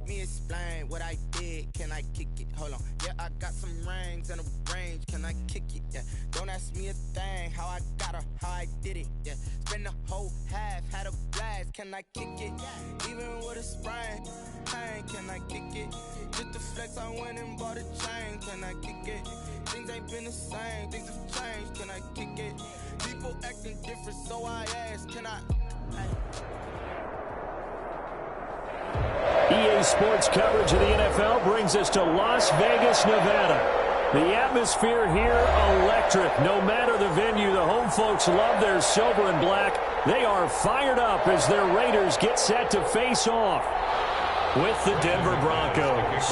me explain what I did. Can I kick it? Hold on. Yeah, I got some rings and a range. Can I kick it? Yeah. Don't ask me a thing. How I got her, how I did it. Yeah. Spend the whole half, had a blast. Can I kick it? Even with a sprain. Hey, can I kick it? Just the flex, I went and bought a chain. Can I kick it? Things ain't been the same. Things have changed. Can I kick it? People acting different, so I ask. Can I? EA Sports coverage of the NFL brings us to Las Vegas, Nevada. The atmosphere here, electric. No matter the venue, the home folks love their silver and black. They are fired up as their Raiders get set to face off with the Denver Broncos.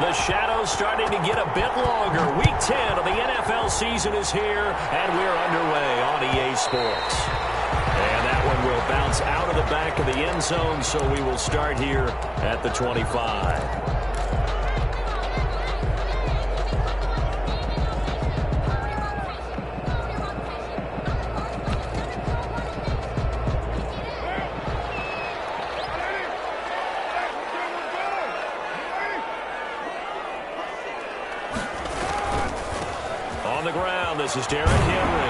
The shadows starting to get a bit longer. Week 10 of the NFL season is here, and we're underway on EA Sports. And that one will bounce out of the back of the end zone, so we will start here at the 25. On the ground, this is Derrick Henry.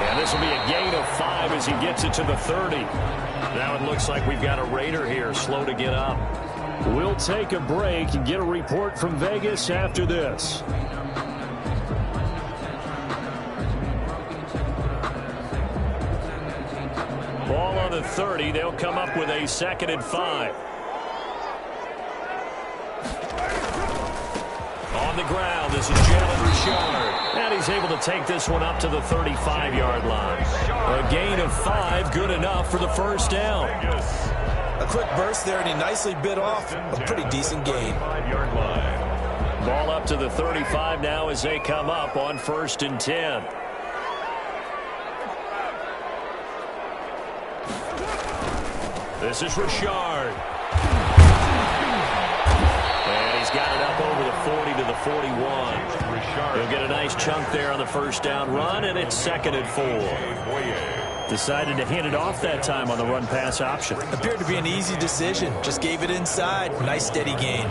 And this will be a gain of 5 as he gets it to the 30. Now it looks like we've got a Raider here, slow to get up. We'll take a break and get a report from Vegas after this. Ball on the 30. They'll come up with a 2nd and 5. On the ground, this is Jalen Richard. And he's able to take this one up to the 35-yard line. A gain of 5, good enough for the first down. A quick burst there, and he nicely bit off a pretty decent gain. Ball up to the 35 now as they come up on 1st and 10. This is Richard. And he's got it up over the 40 to the 41. He'll get a nice chunk there on the first down run, and it's 2nd and 4. Decided to hand it off that time on the run-pass option. Appeared to be an easy decision. Just gave it inside. Nice steady gain.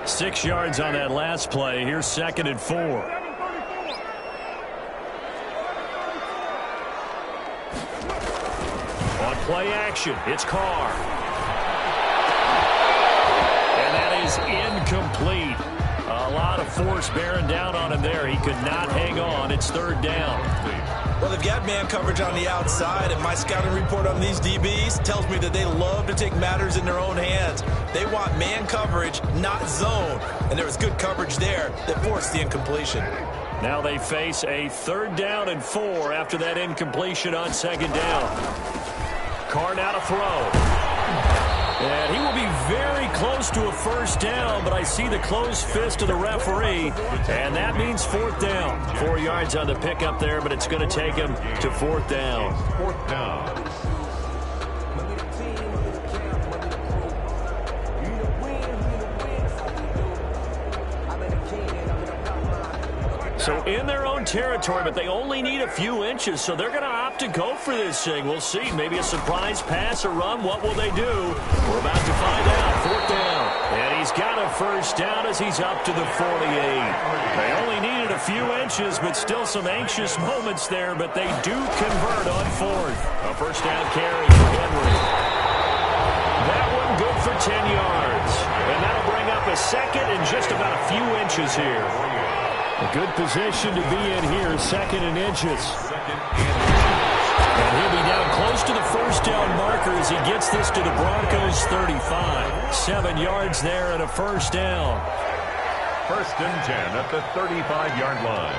Six yards on that last play. Here's 2nd and 4. Play action. It's Carr. And that is incomplete. A lot of force bearing down on him there. He could not hang on. It's 3rd down. Well, they've got man coverage on the outside, and my scouting report on these DBs tells me that they love to take matters in their own hands. They want man coverage, not zone. And there was good coverage there that forced the incompletion. Now they face a 3rd down and 4 after that incompletion on 2nd down. Carr now to throw. And he will be very close to a first down, but I see the closed fist of the referee, and that means 4th down. 4 yards on the pickup there, but it's going to take him to 4th down. 4th down. So in their own territory, but they only need a few inches, so they're going to opt to go for this thing. We'll see. Maybe a surprise pass or run. What will they do? We're about to find out. 4th down. And he's got a first down as he's up to the 48. They only needed a few inches, but still some anxious moments there, but they do convert on 4th. A first down carry for Henry. That one good for 10 yards. And that'll bring up a 2nd and just about a few inches here. A good position to be in here, 2nd and inches. And he'll be down close to the first down marker as he gets this to the Broncos' 35. 7 yards there and a first down. 1st and 10 at the 35-yard line.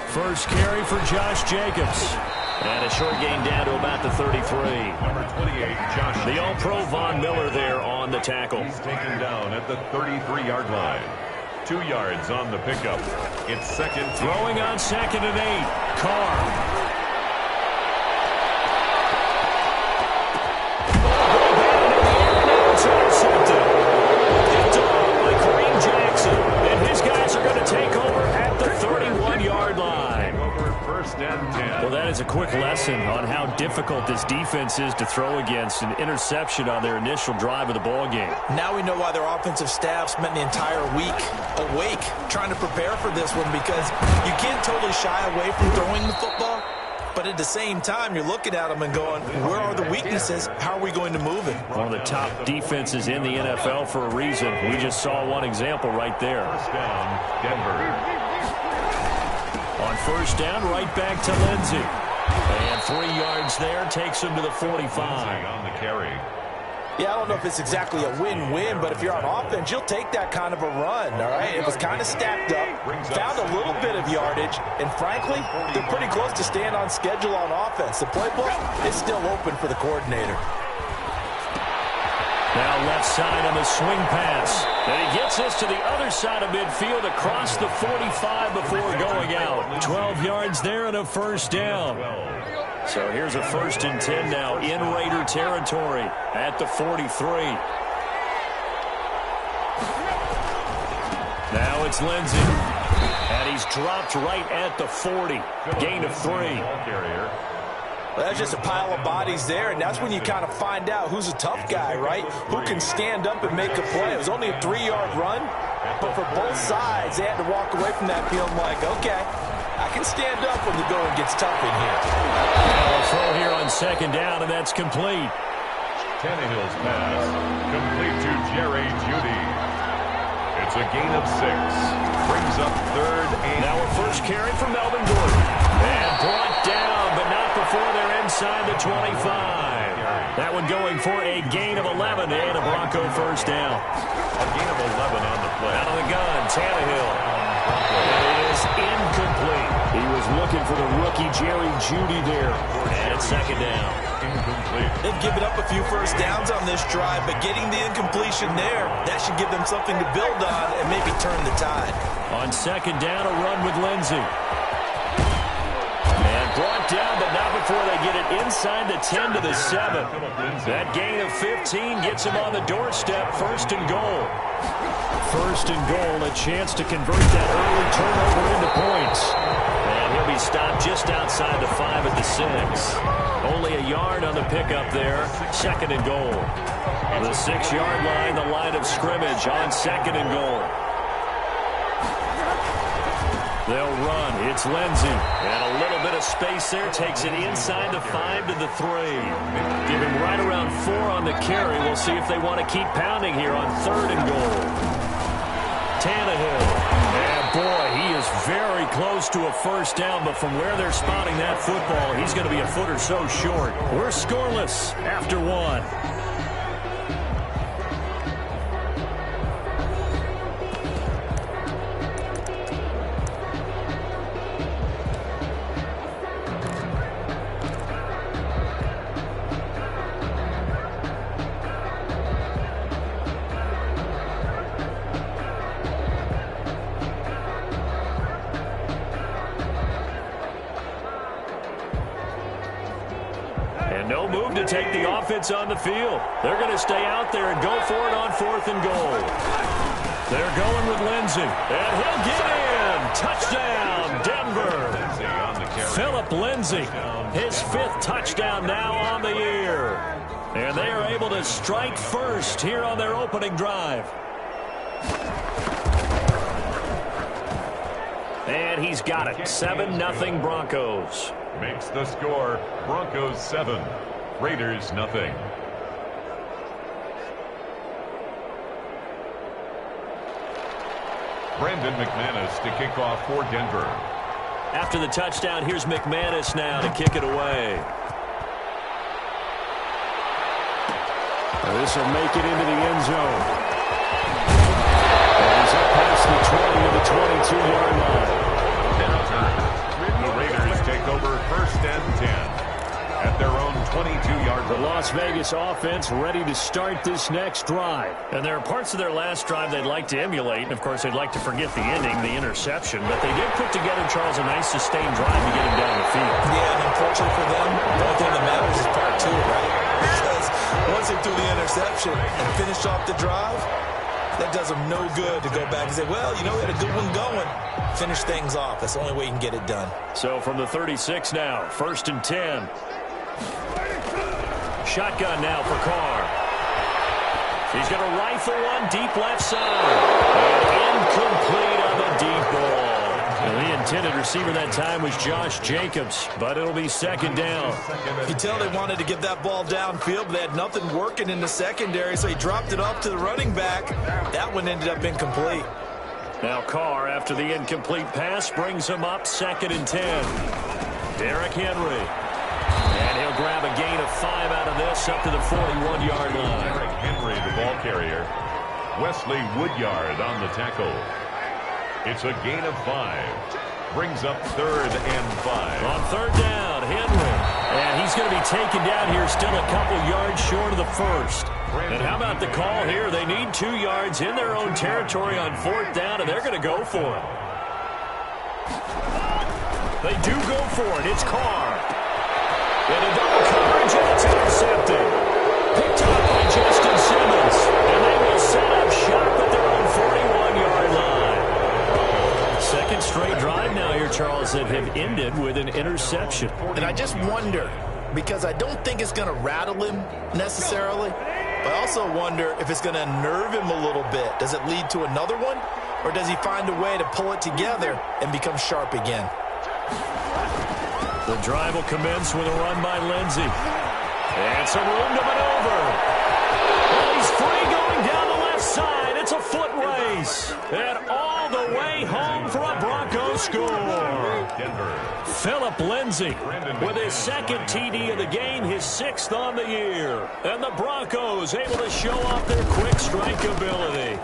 First carry for Josh Jacobs. And a short gain down to about the 33. Number 28, Josh. The All-Pro Von Miller there on the tackle. He's taken down at the 33-yard line. 2 yards on the pickup. It's 2nd. Throwing on 2nd and 8. Carr. Intercepted. Picked off by Kareem Jackson. And his guys are going to a quick lesson on how difficult this defense is to throw against. An interception on their initial drive of the ball game. Now we know why their offensive staff spent the entire week awake trying to prepare for this one, because you can't totally shy away from throwing the football, but at the same time you're looking at them and going, where are the weaknesses? How are we going to move it? One of the top defenses in the NFL for a reason. We just saw one example right there. First down, Denver. On first down, right back to Lindsey. And 3 yards there, takes him to the 45. On the carry. Yeah, I don't know if it's exactly a win-win, but if you're on offense, you'll take that kind of a run, all right? It was kind of stacked up, found a little bit of yardage, and frankly, they're pretty close to staying on schedule on offense. The playbook is still open for the coordinator. Now left side on the swing pass. And he gets us to the other side of midfield across the 45 before going out. 12 yards there and a first down. So here's a 1st and 10 now in Raider territory at the 43. Now it's Lindsey. And he's dropped right at the 40. Gain of 3. Well, that's just a pile of bodies there, and that's when you kind of find out who's a tough guy, right? Who can stand up and make a play. It was only a 3-yard run, but for both sides, they had to walk away from that feeling like, okay, I can stand up when the going gets tough in here. Now a throw here on second down, and that's complete. Tannehill's pass, complete to Jerry Jeudy. It's a gain of 6. Brings up 3rd and... Now a first carry for Melvin Gordon. And brought down, but not before they're inside the 25. That one going for a gain of 11 and a Bronco first down. A gain of 11 on the play. Out of the gun, Tannehill. And it is incomplete. He was looking for the rookie Jerry Jeudy there. And it's second down. Incomplete. They've given up a few first downs on this drive, but getting the incompletion there, that should give them something to build on and maybe turn the tide. On second down, a run with Lindsey. And brought down, but not before they get it inside the 10 to the 7. That gain of 15 gets him on the doorstep, 1st and goal. 1st and goal, a chance to convert that early turnover into points. And he'll be stopped just outside the 5 at the 6. Only a yard on the pickup there, 2nd and goal. The 6-yard line, the line of scrimmage on 2nd and goal. They'll run. It's Lindsey. And a little bit of space there. Takes it inside the 5 to the 3. Give him right around 4 on the carry. We'll see if they want to keep pounding here on 3rd and goal. Tannehill. And boy, he is very close to a first down, but from where they're spotting that football, he's going to be a foot or so short. We're scoreless after 1. No move to take the offense on the field. They're going to stay out there and go for it on 4th and goal. They're going with Lindsey. And he'll get in. Touchdown, Denver. Philip Lindsey, his 5th touchdown now on the year. And they are able to strike first here on their opening drive. And he's got it. 7-0 Broncos. Makes the score Broncos 7, Raiders nothing. Brandon McManus to kick off for Denver. After the touchdown, here's McManus now to kick it away. This will make it into the end zone. And he's up past the 20 to the 22-yard line. The Raiders take over 1st and 10 at their own 22-yard line. The Las Vegas offense ready to start this next drive. And there are parts of their last drive they'd like to emulate. And, of course, they'd like to forget the ending, the interception. But they did put together, Charles, a nice sustained drive to get him down the field. Yeah, and unfortunately for them, the only thing that matters is part 2, right? Because once they threw the interception and finished off the drive, That does them no good to go back and say, well, you know, we had a good one going. Finish things off. That's the only way you can get it done. So from the 36 now, 1st and 10. Shotgun now for Carr. He's going to rifle one deep left side. And incomplete on the deep ball. And the intended receiver that time was Josh Jacobs, but it'll be 2nd down. You can tell they wanted to get that ball downfield, but they had nothing working in the secondary, so he dropped it off to the running back. That one ended up incomplete. Now Carr, after the incomplete pass, brings him up 2nd and 10. Derrick Henry. And he'll grab a gain of 5 out of this up to the 41-yard line. Derrick Henry, the ball carrier. Wesley Woodyard on the tackle. It's a gain of 5. Brings up 3rd and 5. On 3rd down, Henry. And he's going to be taken down here still a couple yards short of the 1st. And how about the call here? They need 2 yards in their own territory on 4th down, and they're going to go for it. They do go for it. It's Carr. And a double coverage, and it's intercepted. Picked up by Justin Simmons. And they will set up shop at their own 41-yard line. 2nd straight drive now here, Charles, that have ended with an interception. And I just wonder, because I don't think it's going to rattle him necessarily, but I also wonder if it's going to unnerve him a little bit. Does it lead to another one, or does he find a way to pull it together and become sharp again? The drive will commence with a run by Lindsey. And some room to maneuver. Well, he's free going down the left side. It's a foot race. And all the way home for a Broncos score. Phillip Lindsey with his 2nd TD of the game, his 6th on the year. And the Broncos able to show off their quick strike ability.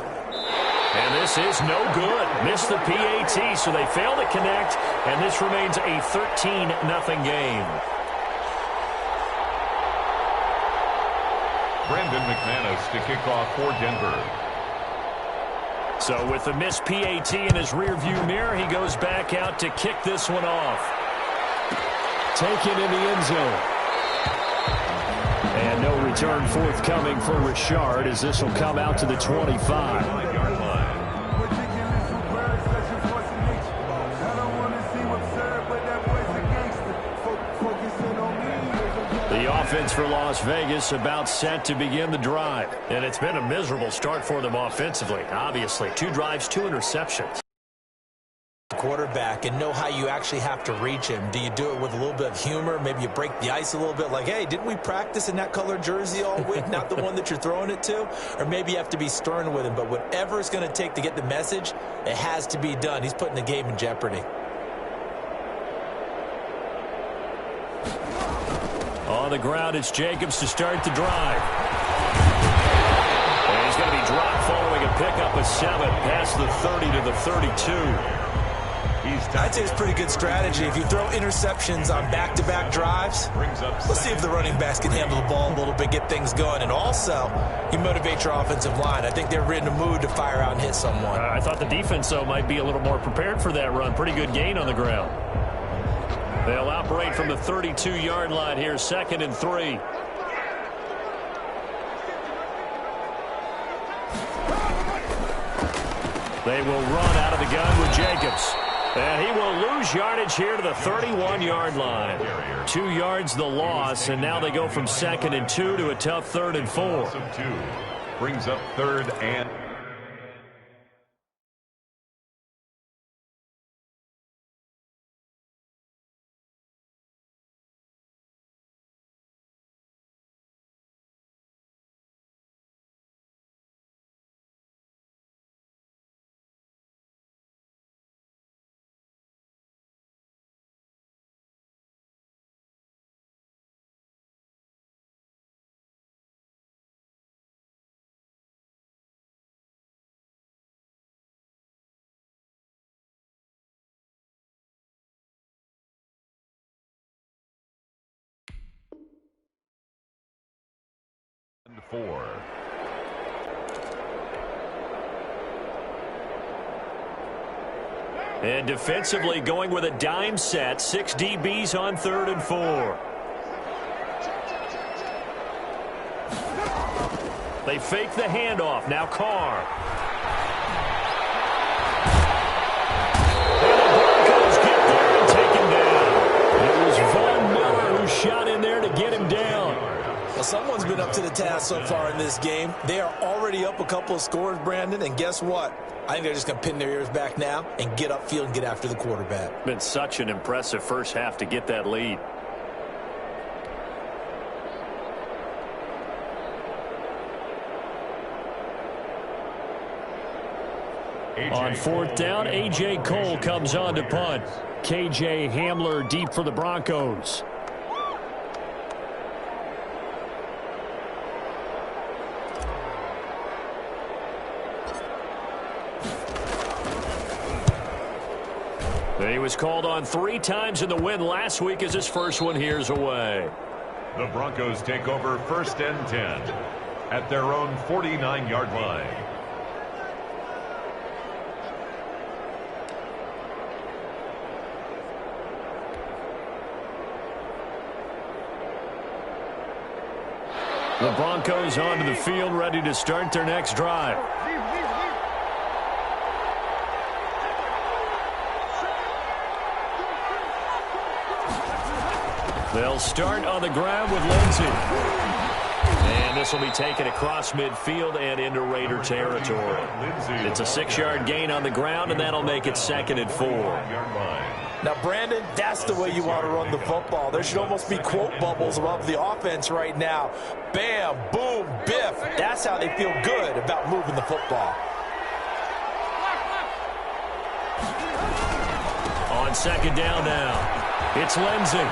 And this is no good. Missed the PAT, so they fail to connect, and this remains a 13-0 game. Brandon McManus to kick off for Denver. So with the missed PAT in his rearview mirror, he goes back out to kick this one off. Taken in the end zone. And no return forthcoming for Richard, as this will come out to the 25. The offense for Las Vegas about set to begin the drive. And it's been a miserable start for them offensively, obviously. 2 drives, 2 interceptions. Quarterback and know how you actually have to reach him. Do you do it with a little bit of humor? Maybe you break the ice a little bit, like, hey, didn't we practice in that color jersey all week? Not the one that you're throwing it to? Or maybe you have to be stern with him. But whatever it's going to take to get the message, it has to be done. He's putting the game in jeopardy. On the ground, it's Jacobs to start the drive. And he's going to be dropped following a pickup of 7 past the 30 to the 32. I'd say it's pretty good strategy. If you throw interceptions on back-to-back drives, let's see if the running backs can handle the ball a little bit, get things going. And also, you motivate your offensive line. I think they're in the mood to fire out and hit someone. I thought the defense, though, might be a little more prepared for that run. Pretty good gain on the ground. They'll operate from the 32-yard line here, 2nd and 3. They will run out of the gun with Jacobs. And he will lose yardage here to the 31-yard line. 2 yards the loss, and now they go from 2nd and 2 to a tough 3rd and 4. Brings up 3rd and... Four. And defensively going with a dime set. 6 DBs on 3rd and 4. They fake the handoff. Now Carr. to the task so far in this game. They are already up a couple of scores, Brandon, and guess what? I think they're just going to pin their ears back now and get upfield and get after the quarterback. Been such an impressive first half to get that lead. On fourth down, A.J. Cole comes on to punt. K.J. Hamler deep for the Broncos. He was called on 3 times in the win last week as his first one here's away. The Broncos take over 1st and 10 at their own 49-yard line. The Broncos onto the field, ready to start their next drive. They'll start on the ground with Lindsey. And this will be taken across midfield and into Raider territory. It's a 6-yard gain on the ground, and that'll make it 2nd and 4. Now, Brandon, that's the way you want to run the football. There should almost be quote bubbles above the offense right now. Bam, boom, biff. That's how they feel good about moving the football. On 2nd down now, it's Lindsey.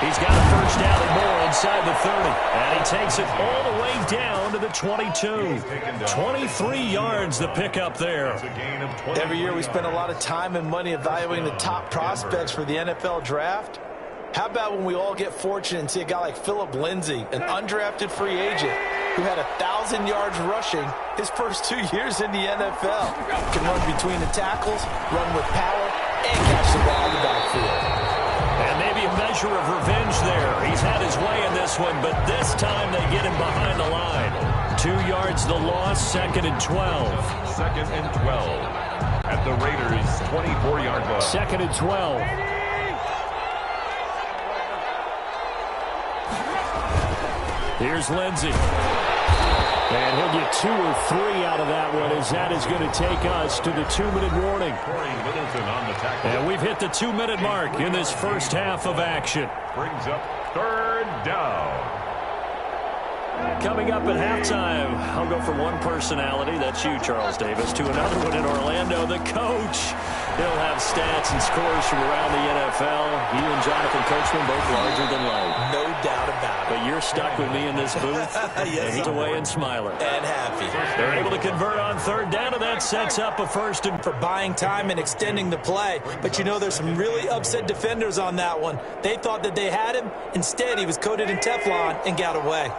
He's got a first down and more inside the 30. And he takes it all the way down to the 22. 23 yards the pickup there. Every year we spend a lot of time and money evaluating the top prospects for the NFL draft. How about when we all get fortunate and see a guy like Philip Lindsay, an undrafted free agent who had 1,000 yards rushing his first 2 years in the NFL. Can run between the tackles, run with power, and catch the ball in the backfield. And maybe a measure of revenge there. He's had his way in this one, but this time they get him behind the line. 2 yards the loss, 2nd and 12. 2nd and 12 at the Raiders' 24-yard line. 2nd and 12. Here's Lindsey. And he'll get 2 or 3 out of that one, as that is going to take us to the 2-minute warning. And we've hit the 2-minute mark in this first half of action. Brings up 3rd down. Coming up at halftime, I'll go from one personality, that's you, Charles Davis, to another one in Orlando, the coach. He'll have stats and scores from around the NFL. You and Jonathan Coachman both larger than life. No doubt about it. But you're stuck with me in this booth. Yes, he's away and smiling. And happy. They're able to convert on 3rd down, and that sets up a 1st and for buying time and extending the play. But you know, there's some really upset defenders on that one. They thought that they had him. Instead, he was coated in Teflon and got away.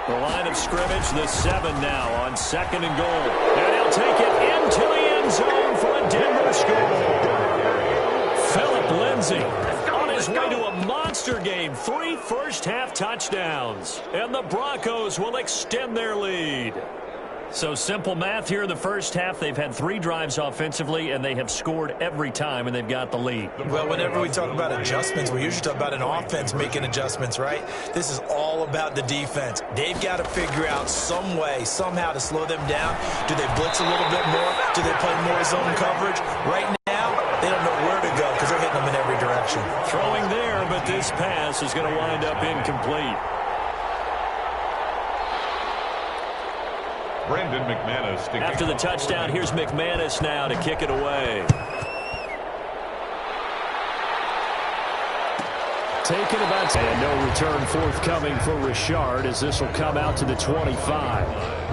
The line of scrimmage, the 7 now on 2nd and goal. And he'll take it into the end zone for a Denver score. Philip Lindsey on his way to a monster game. 3 first-half touchdowns. And the Broncos will extend their lead. So simple math here in the first half. They've had 3 drives offensively, and they have scored every time, and they've got the lead. Well, whenever we talk about adjustments, we usually talk about an offense making adjustments, right? This is all about the defense. They've got to figure out some way, somehow to slow them down. Do they blitz a little bit more? Do they play more zone coverage? Right now, they don't know where to go because they're hitting them in every direction. Throwing there, but this pass is going to wind up incomplete. Brandon McManus. After the touchdown, here's McManus now to kick it away. Taken about, and no return forthcoming for Richard, as this will come out to the 25.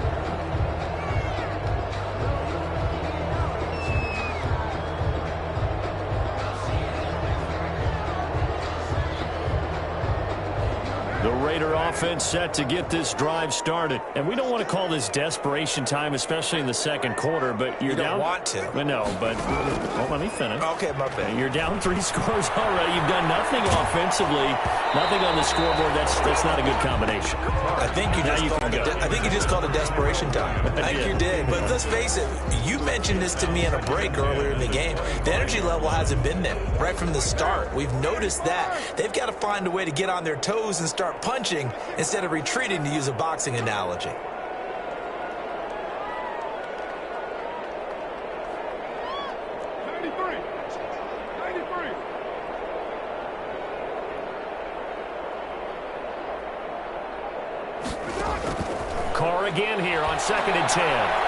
The Raider offense set to get this drive started. And we don't want to call this desperation time, especially in the second quarter, but you're down. You don't want to. Well, no, but well, let me finish. Okay, my bad. You're down 3 scores already. You've done nothing offensively, nothing on the scoreboard. That's not a good combination. I think you just called it desperation time. I think you did. But let's face it, you mentioned this to me in a break earlier in the game. The energy level hasn't been there right from the start. We've noticed that. They've got to find a way to get on their toes and start punching. punching instead of retreating, to use a boxing analogy. Carr again here on 2nd and 10.